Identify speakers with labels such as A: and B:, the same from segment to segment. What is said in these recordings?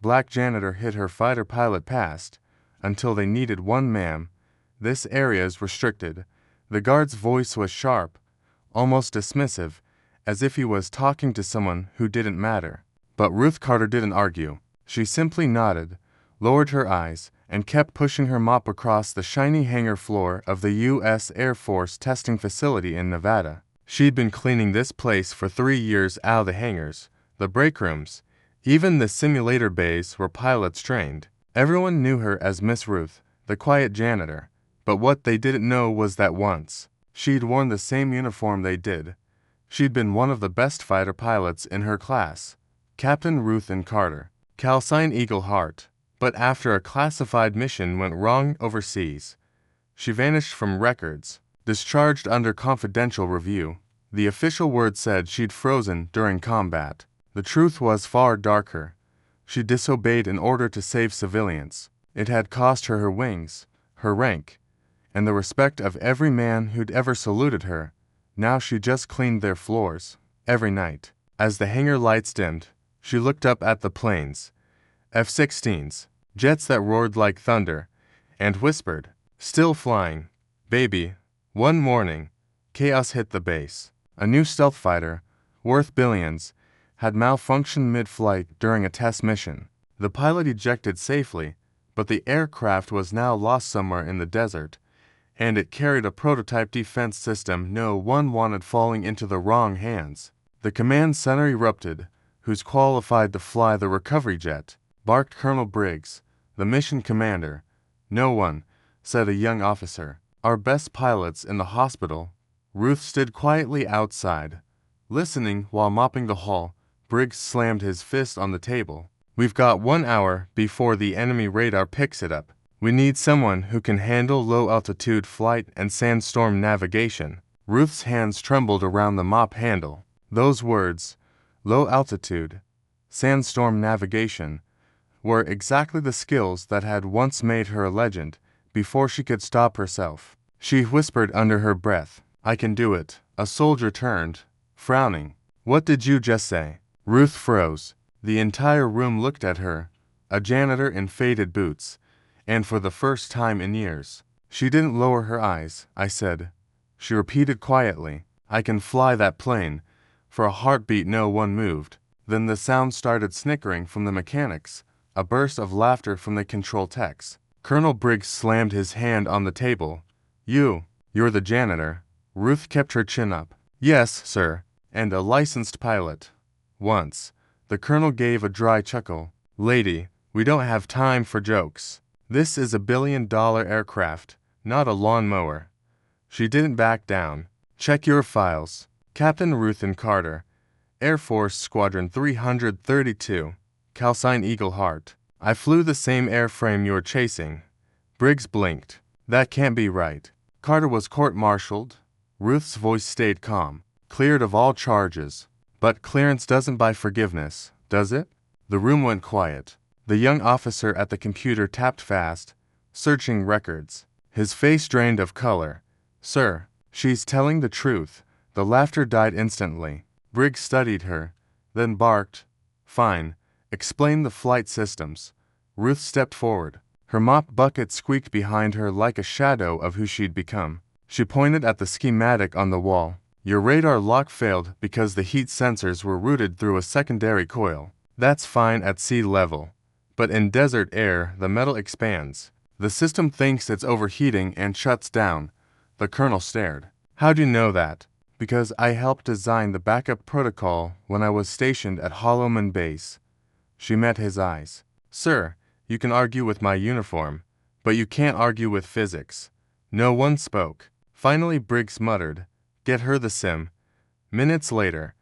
A: black janitor hid her fighter pilot past, until they needed one. Ma'am, this area is restricted. The guard's voice was sharp, almost dismissive, as if he was talking to someone who didn't matter. But Ruth Carter didn't argue. She simply nodded, lowered her eyes, and kept pushing her mop across the shiny hangar floor of the U.S. Air Force testing facility in Nevada. She'd been cleaning this place for 3 years out of the hangars, the break rooms, even the simulator bays where pilots trained. Everyone knew her as Miss Ruth, the quiet janitor, but what they didn't know was that once she'd worn the same uniform they did. She'd been one of the best fighter pilots in her class, Captain Ruth N. Carter, Calcine Eagle Heart. But after a classified mission went wrong overseas, she vanished from records, discharged under confidential review. The official word said she'd frozen during combat. The truth was far darker. She disobeyed in order to save civilians. It had cost her her wings, her rank, and the respect of every man who'd ever saluted her. Now she just cleaned their floors. Every night, as the hangar lights dimmed, she looked up at the planes, F-16s, jets that roared like thunder, and whispered, "Still flying, baby." One morning, chaos hit the base. A new stealth fighter, worth billions, had malfunctioned mid-flight during a test mission. The pilot ejected safely, but the aircraft was now lost somewhere in the desert, and it carried a prototype defense system no one wanted falling into the wrong hands. The command center erupted. "Who's qualified to fly the recovery jet?" barked Colonel Briggs, the mission commander. "No one," said a young officer. "Our best pilot's in the hospital." Ruth stood quietly outside, listening while mopping the hall. Briggs slammed his fist on the table. "We've got 1 hour before the enemy radar picks it up. We need someone who can handle low-altitude flight and sandstorm navigation." Ruth's hands trembled around the mop handle. Those words, low altitude, sandstorm navigation, were exactly the skills that had once made her a legend. Before she could stop herself, she whispered under her breath, "I can do it." A soldier turned, frowning. "What did you just say?" Ruth froze. The entire room looked at her, a janitor in faded boots, and for the first time in years. She didn't lower her eyes. "I said," she repeated quietly, "I can fly that plane." For a heartbeat no one moved. Then the sound started snickering from the mechanics, a burst of laughter from the control techs. Colonel Briggs slammed his hand on the table. You're the janitor." Ruth kept her chin up. "Yes, sir, and a licensed pilot. Once." The colonel gave a dry chuckle. "Lady, we don't have time for jokes. This is a billion-dollar aircraft, not a lawnmower." She didn't back down. "Check your files." Captain Ruth N. Carter, Air Force Squadron 332, Calcine Eagle Heart. "I flew the same airframe you're chasing." Briggs blinked. "That can't be right." Carter was court-martialed. Ruth's voice stayed calm. "Cleared of all charges. But clearance doesn't buy forgiveness, does it?" The room went quiet. The young officer at the computer tapped fast, searching records. His face drained of color. "Sir, she's telling the truth." The laughter died instantly. Briggs studied her, then barked, "Fine. Explain the flight systems." Ruth stepped forward. Her mop bucket squeaked behind her like a shadow of who she'd become. She pointed at the schematic on the wall. "Your radar lock failed because the heat sensors were routed through a secondary coil. That's fine at sea level. But in desert air, the metal expands. The system thinks it's overheating and shuts down." The colonel stared. "How do you know that?" "Because I helped design the backup protocol when I was stationed at Holloman Base." She met his eyes. "Sir, you can argue with my uniform, but you can't argue with physics." No one spoke. Finally Briggs muttered, "Get her the sim." Minutes later,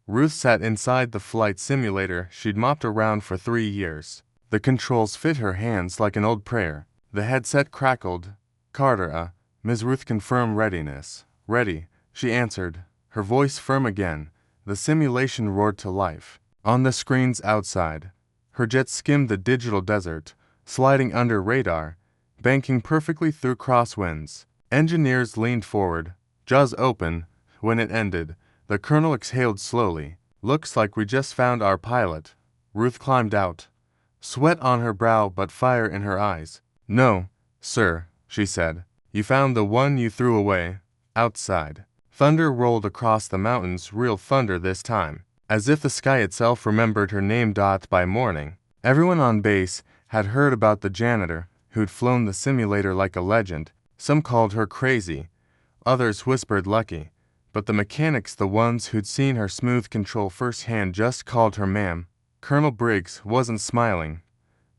A: Ruth sat inside the flight simulator she'd mopped around for 3 years. The controls fit her hands like an old prayer. The headset crackled. "Carter, Ms. Ruth confirm readiness." "Ready," she answered, her voice firm again. The simulation roared to life. On the screens outside, her jet skimmed the digital desert, sliding under radar, banking perfectly through crosswinds. Engineers leaned forward, jaws open. When it ended, the colonel exhaled slowly. "Looks like we just found our pilot." Ruth climbed out. sweat on her brow but fire in her eyes. "No, sir," she said. "You found the one you threw away, outside." Thunder rolled across the mountains, real thunder this time, as if the sky itself remembered her name. By morning, everyone on base had heard about the janitor, who'd flown the simulator like a legend. Some called her crazy, others whispered lucky, but the mechanics, the ones who'd seen her smooth control firsthand, just called her ma'am. Colonel Briggs wasn't smiling,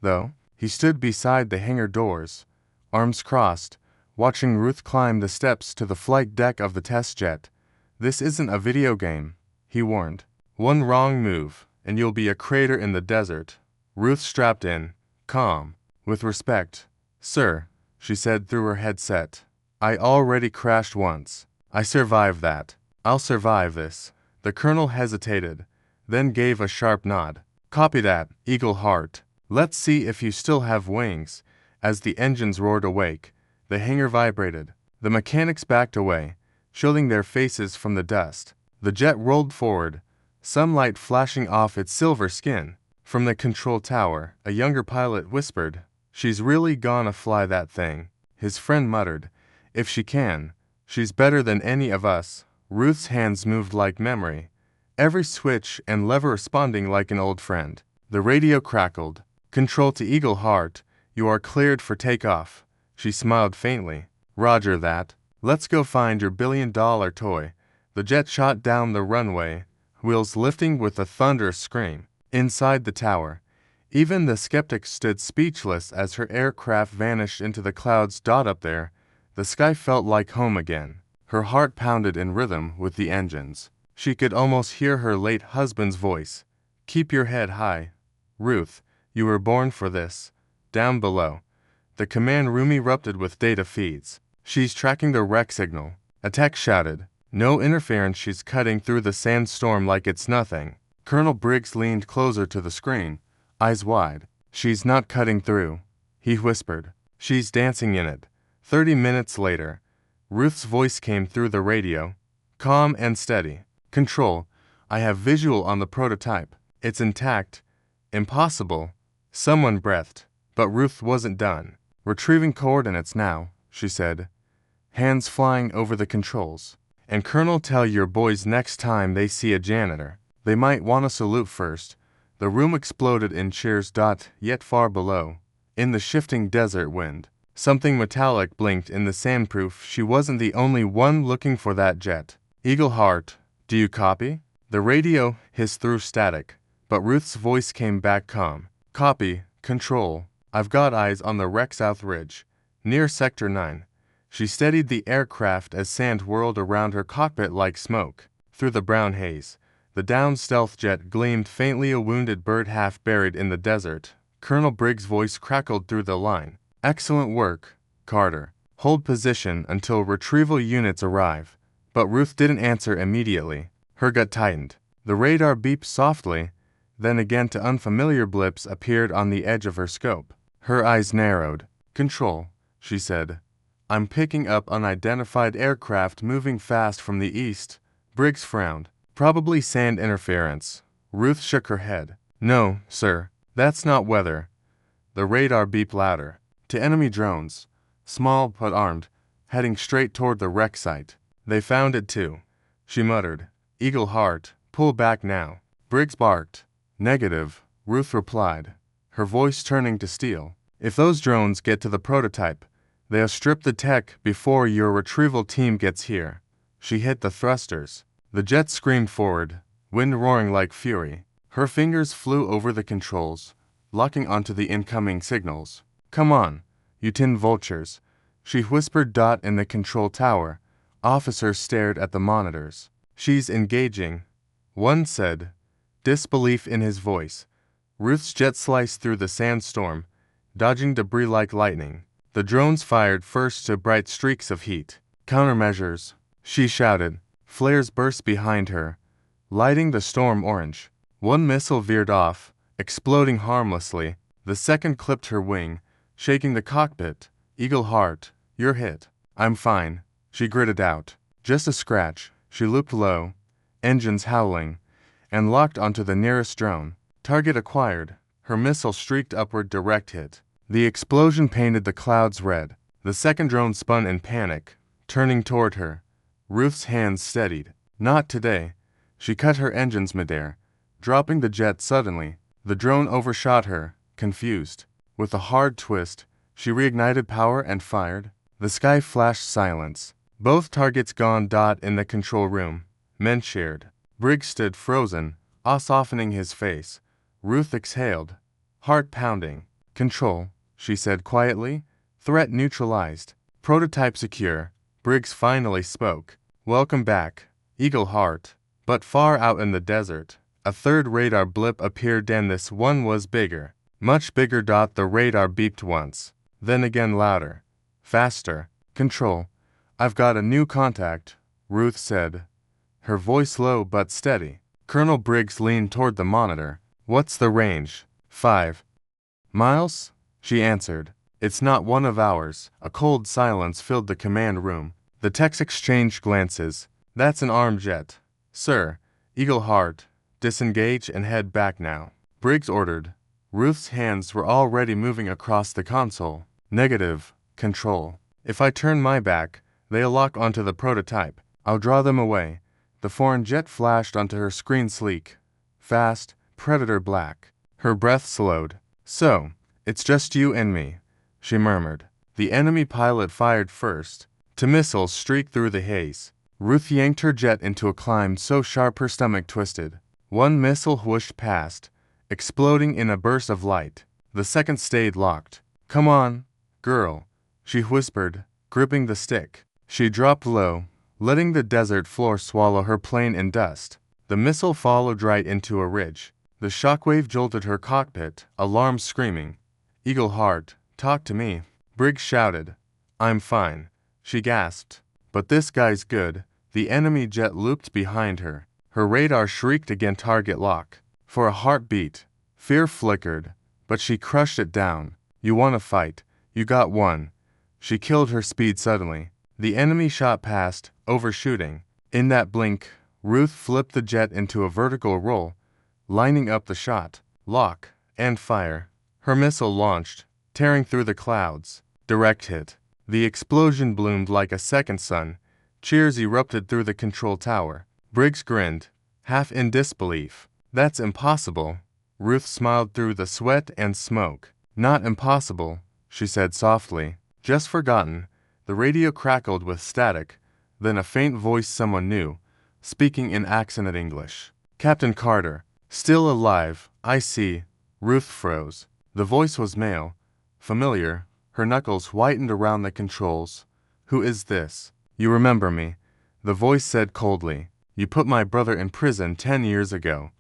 A: though. He stood beside the hangar doors, arms crossed, watching Ruth climb the steps to the flight deck of the test jet. "This isn't a video game," he warned. "One wrong move, and you'll be a crater in the desert." Ruth strapped in, calm, with respect. "Sir," she said through her headset, "I already crashed once. I survived that. I'll survive this." The colonel hesitated, then gave a sharp nod. "Copy that, Eagle Heart. Let's see if you still have wings." As the engines roared awake, the hangar vibrated. The mechanics backed away, shielding their faces from the dust. The jet rolled forward, some light flashing off its silver skin. From the control tower, a younger pilot whispered, "She's really gonna fly that thing." His friend muttered, "If she can, she's better than any of us." Ruth's hands moved like memory, every switch and lever responding like an old friend. The radio crackled. "Control to Eagle Heart, you are cleared for takeoff." She smiled faintly. "Roger that. Let's go find your billion-dollar toy." The jet shot down the runway, wheels lifting with a thunderous scream. Inside the tower, even the skeptics stood speechless as her aircraft vanished into the clouds. Up there, the sky felt like home again. Her heart pounded in rhythm with the engines. She could almost hear her late husband's voice. "Keep your head high, Ruth. You were born for this." Down below, the command room erupted with data feeds. "She's tracking the wreck signal," a tech shouted. "No interference. She's cutting through the sandstorm like it's nothing." Colonel Briggs leaned closer to the screen, eyes wide. "She's not cutting through," he whispered. "She's dancing in it." 30 minutes later, Ruth's voice came through the radio, calm and steady. "Control, I have visual on the prototype. It's intact." "Impossible," someone breathed. But Ruth wasn't done. "Retrieving coordinates now," she said, hands flying over the controls. "And Colonel, tell your boys next time they see a janitor, they might want to salute first." The room exploded in cheers. Yet far below, in the shifting desert wind, something metallic blinked in the sandproof. She wasn't the only one looking for that jet. "Eagle Heart, do you copy?" The radio hissed through static, but Ruth's voice came back calm. "Copy, Control. I've got eyes on the wreck South Ridge, near Sector 9. She steadied the aircraft as sand whirled around her cockpit like smoke. Through the brown haze, the downed stealth jet gleamed faintly, a wounded bird half buried in the desert. Colonel Briggs' voice crackled through the line. "Excellent work, Carter. Hold position until retrieval units arrive." But Ruth didn't answer immediately. Her gut tightened. The radar beeped softly, then again to unfamiliar blips appeared on the edge of her scope. Her eyes narrowed. "Control," she said. "I'm picking up unidentified aircraft moving fast from the east." Briggs frowned. "Probably sand interference." Ruth shook her head. "No, sir, that's not weather." The radar beeped louder. "To enemy drones, small but armed, heading straight toward the wreck site." "They found it too," she muttered. "Eagle Heart, pull back now." Briggs barked. "Negative," Ruth replied, her voice turning to steel. "If those drones get to the prototype, they'll strip the tech before your retrieval team gets here." She hit the thrusters. The jet screamed forward, wind roaring like fury. Her fingers flew over the controls, locking onto the incoming signals. "Come on, you tin vultures," she whispered. In the control tower, officers stared at the monitors. "She's engaging," one said, disbelief in his voice. Ruth's jet sliced through the sandstorm, dodging debris like lightning. The drones fired first to bright streaks of heat. "Countermeasures," she shouted. Flares burst behind her, lighting the storm orange. One missile veered off, exploding harmlessly. The second clipped her wing, shaking the cockpit. "Eagle Heart, you're hit." "I'm fine," she gritted out. "Just a scratch." She looped low, engines howling, and locked onto the nearest drone. "Target acquired." Her missile streaked upward, direct hit. The explosion painted the clouds red. The second drone spun in panic, turning toward her. Ruth's hands steadied. Not today. She cut her engines midair, dropping the jet suddenly. The drone overshot her, confused. With a hard twist, she reignited power and fired. The sky flashed silence. Both targets gone. In the control room, men cheered. Briggs stood frozen, awe softening his face. Ruth exhaled, heart pounding. Control, she said quietly. Threat neutralized. Prototype secure. Briggs finally spoke. Welcome back, Eagle Heart. But far out in the desert, a third radar blip appeared, and this one was bigger. Much bigger. The radar beeped once, then again louder. Faster. Control, I've got a new contact, Ruth said, her voice low but steady. Colonel Briggs leaned toward the monitor. What's the range? 5 miles, she answered. It's not one of ours. A cold silence filled the command room. The techs exchanged glances. That's an armed jet. Sir, Eagle Heart, disengage and head back now, Briggs ordered. Ruth's hands were already moving across the console. Negative, Control. If I turn my back, they'll lock onto the prototype. I'll draw them away. The foreign jet flashed onto her screen, sleek, fast, predator black. Her breath slowed. So, it's just you and me, she murmured. The enemy pilot fired first. Two missiles streaked through the haze. Ruth yanked her jet into a climb so sharp her stomach twisted. One missile whooshed past, exploding in a burst of light. The second stayed locked. Come on, girl, she whispered, gripping the stick. She dropped low, letting the desert floor swallow her plane in dust. The missile followed right into a ridge. The shockwave jolted her cockpit, alarm screaming. Eagle Heart, talk to me, Briggs shouted. I'm fine, she gasped. But this guy's good. The enemy jet looped behind her. Her radar shrieked again, target lock. For a heartbeat, fear flickered, but she crushed it down. You want to fight? You got one. She killed her speed suddenly. The enemy shot past, overshooting. In that blink, Ruth flipped the jet into a vertical roll, lining up the shot, lock, and fire. Her missile launched, tearing through the clouds. Direct hit. The explosion bloomed like a second sun. Cheers erupted through the control tower. Briggs grinned, half in disbelief. That's impossible. Ruth smiled through the sweat and smoke. Not impossible, she said softly. Just forgotten. The radio crackled with static, then a faint voice someone knew, speaking in accented English. Captain Carter. Still alive, I see. Ruth froze. The voice was male, familiar. Her knuckles whitened around the controls. Who is this? You remember me, the voice said coldly. You put my brother in prison 10 years ago.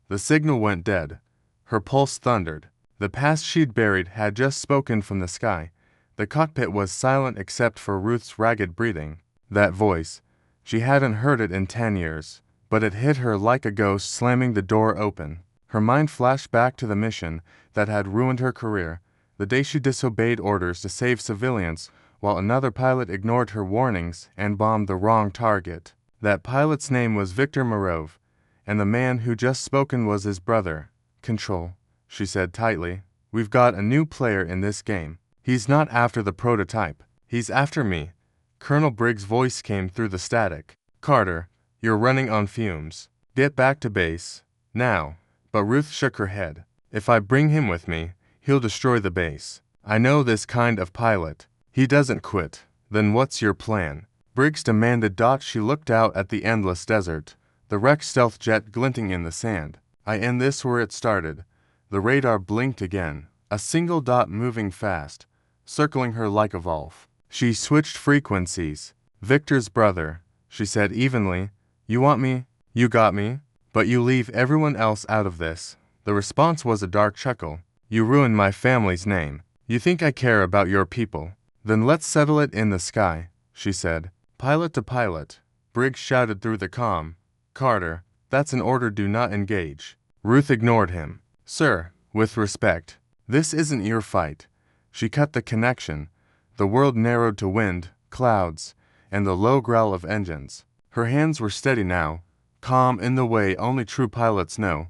A: The signal went dead. Her pulse thundered. The past she'd buried had just spoken from the sky. The cockpit was silent except for Ruth's ragged breathing. That voice, she hadn't heard it in 10 years, but it hit her like a ghost slamming the door open. Her mind flashed back to the mission that had ruined her career, the day she disobeyed orders to save civilians while another pilot ignored her warnings and bombed the wrong target. That pilot's name was Victor Morov, and the man who just spoken was his brother. Control, she said tightly. We've got a new player in this game. He's not after the prototype. He's after me. Colonel Briggs' voice came through the static. Carter, you're running on fumes. Get back to base. Now. But Ruth shook her head. If I bring him with me, he'll destroy the base. I know this kind of pilot. He doesn't quit. Then what's your plan? Briggs demanded. She looked out at the endless desert, the wrecked stealth jet glinting in the sand. I end this where it started. The radar blinked again, a single dot moving fast, circling her like a wolf. She switched frequencies. Victor's brother, she said evenly. You want me? You got me? But you leave everyone else out of this. The response was a dark chuckle. You ruined my family's name. You think I care about your people? Then let's settle it in the sky, she said. Pilot to pilot, Briggs shouted through the comm. Carter, that's an order, do not engage. Ruth ignored him. Sir, with respect, this isn't your fight. She cut the connection. The world narrowed to wind, clouds, and the low growl of engines. Her hands were steady now, calm in the way only true pilots know,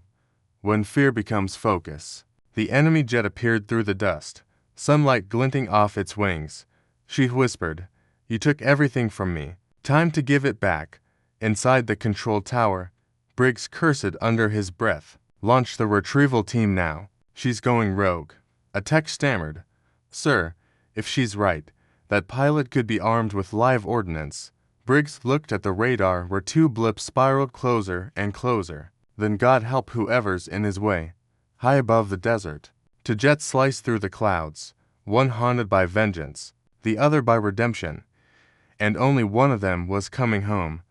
A: when fear becomes focus. The enemy jet appeared through the dust, sunlight glinting off its wings. She whispered, "You took everything from me. Time to give it back." Inside the control tower, Briggs cursed under his breath. "Launch the retrieval team now. She's going rogue." A tech stammered, "Sir, if she's right, that pilot could be armed with live ordnance." Briggs looked at the radar where two blips spiraled closer and closer. Then God help whoever's in his way. High above the desert, two jets sliced through the clouds, one haunted by vengeance, the other by redemption, and only one of them was coming home.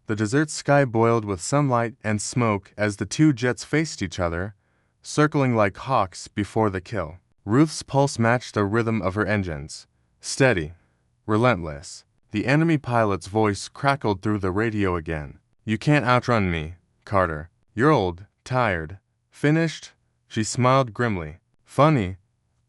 A: The desert sky boiled with sunlight and smoke as the two jets faced each other, circling like hawks before the kill. Ruth's pulse matched the rhythm of her engines. Steady, relentless. The enemy pilot's voice crackled through the radio again. "You can't outrun me, Carter. You're old, tired, finished." She smiled grimly. "Funny.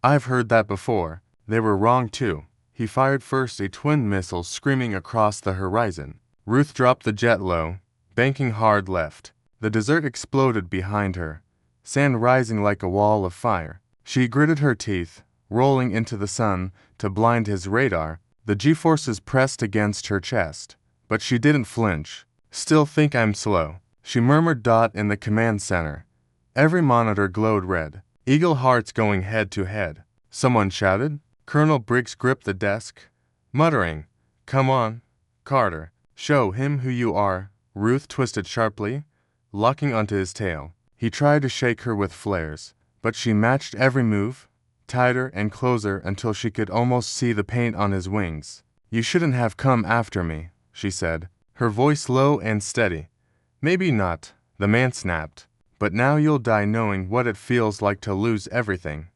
A: I've heard that before." They were wrong too. He fired first a twin missile screaming across the horizon. Ruth dropped the jet low, banking hard left. The desert exploded behind her, sand rising like a wall of fire. She gritted her teeth, rolling into the sun to blind his radar. The G-forces pressed against her chest, but she didn't flinch. "Still think I'm slow," she murmured. In the command center, every monitor glowed red. Eagle Heart's going head to head. Someone shouted. Colonel Briggs gripped the desk, muttering, "Come on, Carter. Show him who you are." Ruth twisted sharply, locking onto his tail. He tried to shake her with flares, but she matched every move, tighter and closer until she could almost see the paint on his wings. "You shouldn't have come after me," she said, her voice low and steady. "Maybe not," the man snapped, "but now you'll die knowing what it feels like to lose everything."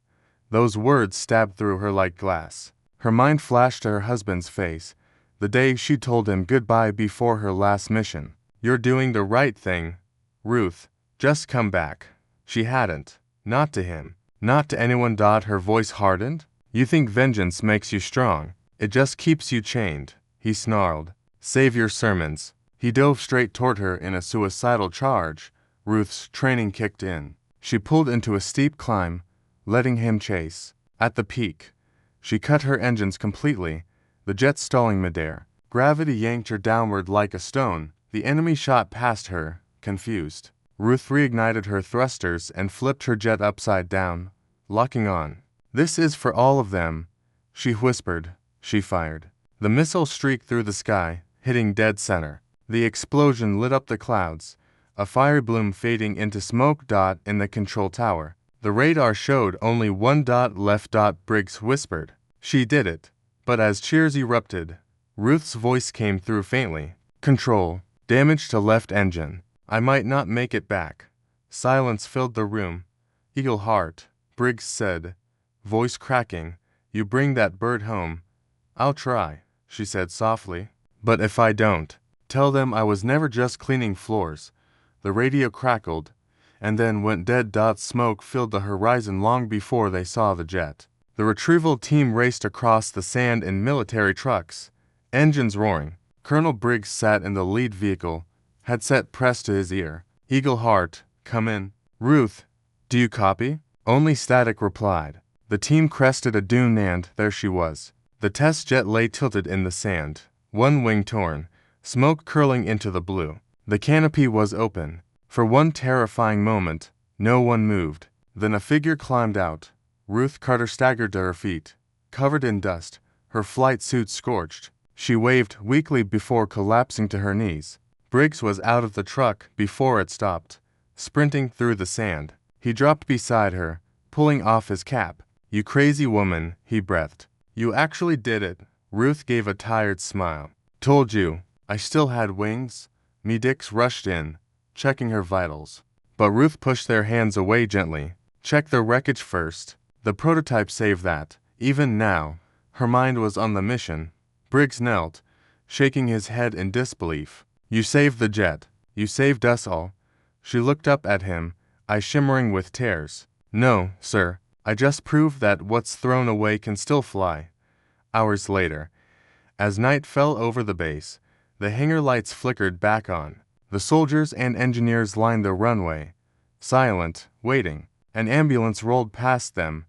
A: Those words stabbed through her like glass. Her mind flashed to her husband's face, the day she told him goodbye before her last mission. "You're doing the right thing, Ruth. Just come back." She hadn't. Not to him. Not to anyone. Her voice hardened. "You think vengeance makes you strong. It just keeps you chained," he snarled. "Save your sermons." He dove straight toward her in a suicidal charge. Ruth's training kicked in. She pulled into a steep climb, letting him chase. At the peak, she cut her engines completely, the jet stalling midair. Gravity yanked her downward like a stone. The enemy shot past her, confused. Ruth reignited her thrusters and flipped her jet upside down, locking on. "This is for all of them," she whispered. She fired. The missile streaked through the sky, hitting dead center. The explosion lit up the clouds, a fiery bloom fading into smoke. In the control tower, the radar showed only one dot left. Briggs whispered, "She did it." But as cheers erupted, Ruth's voice came through faintly. "Control, damage to left engine. I might not make it back." Silence filled the room. "Eagle Heart," Briggs said, voice cracking, "you bring that bird home." "I'll try," she said softly. "But if I don't, tell them I was never just cleaning floors." The radio crackled, and then went dead. Smoke filled the horizon long before they saw the jet. The retrieval team raced across the sand in military trucks, engines roaring. Colonel Briggs sat in the lead vehicle, headset pressed to his ear. "Eagle Heart, come in." "Ruth, do you copy?" Only static replied. The team crested a dune and there she was. The test jet lay tilted in the sand, one wing torn, smoke curling into the blue. The canopy was open. For one terrifying moment, no one moved. Then a figure climbed out. Ruth Carter staggered to her feet, covered in dust, her flight suit scorched. She waved weakly before collapsing to her knees. Briggs was out of the truck before it stopped, sprinting through the sand. He dropped beside her, pulling off his cap. "You crazy woman," he breathed. "You actually did it." Ruth gave a tired smile. "Told you, I still had wings." Medics rushed in, checking her vitals. But Ruth pushed their hands away gently. "Check the wreckage first. The prototype saved that." Even now, her mind was on the mission. Briggs knelt, shaking his head in disbelief. "You saved the jet. You saved us all." She looked up at him, eyes shimmering with tears. "No, sir. I just proved that what's thrown away can still fly." Hours later, as night fell over the base, the hangar lights flickered back on. The soldiers and engineers lined the runway, silent, waiting. An ambulance rolled past them,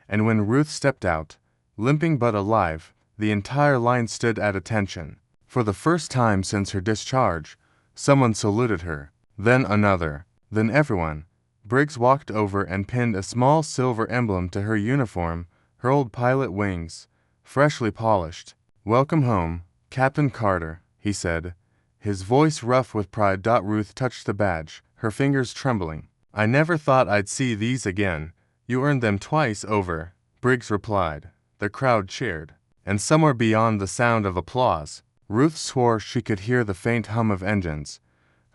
A: and when Ruth stepped out, limping but alive, the entire line stood at attention. For the first time since her discharge, someone saluted her, then another, then everyone. Briggs walked over and pinned a small silver emblem to her uniform, her old pilot wings, freshly polished. "Welcome home, Captain Carter," he said, his voice rough with pride. Ruth touched the badge, her fingers trembling. "I never thought I'd see these again. You earned them twice over," Briggs replied. The crowd cheered, and somewhere beyond the sound of applause, Ruth swore she could hear the faint hum of engines,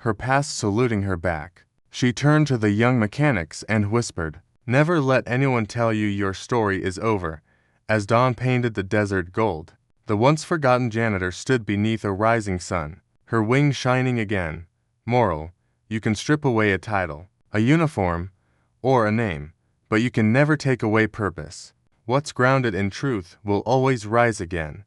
A: her past saluting her back. She turned to the young mechanics and whispered, "Never let anyone tell you your story is over," as dawn painted the desert gold. The once-forgotten janitor stood beneath a rising sun, her wings shining again. Moral: you can strip away a title, a uniform, or a name, but you can never take away purpose. What's grounded in truth will always rise again.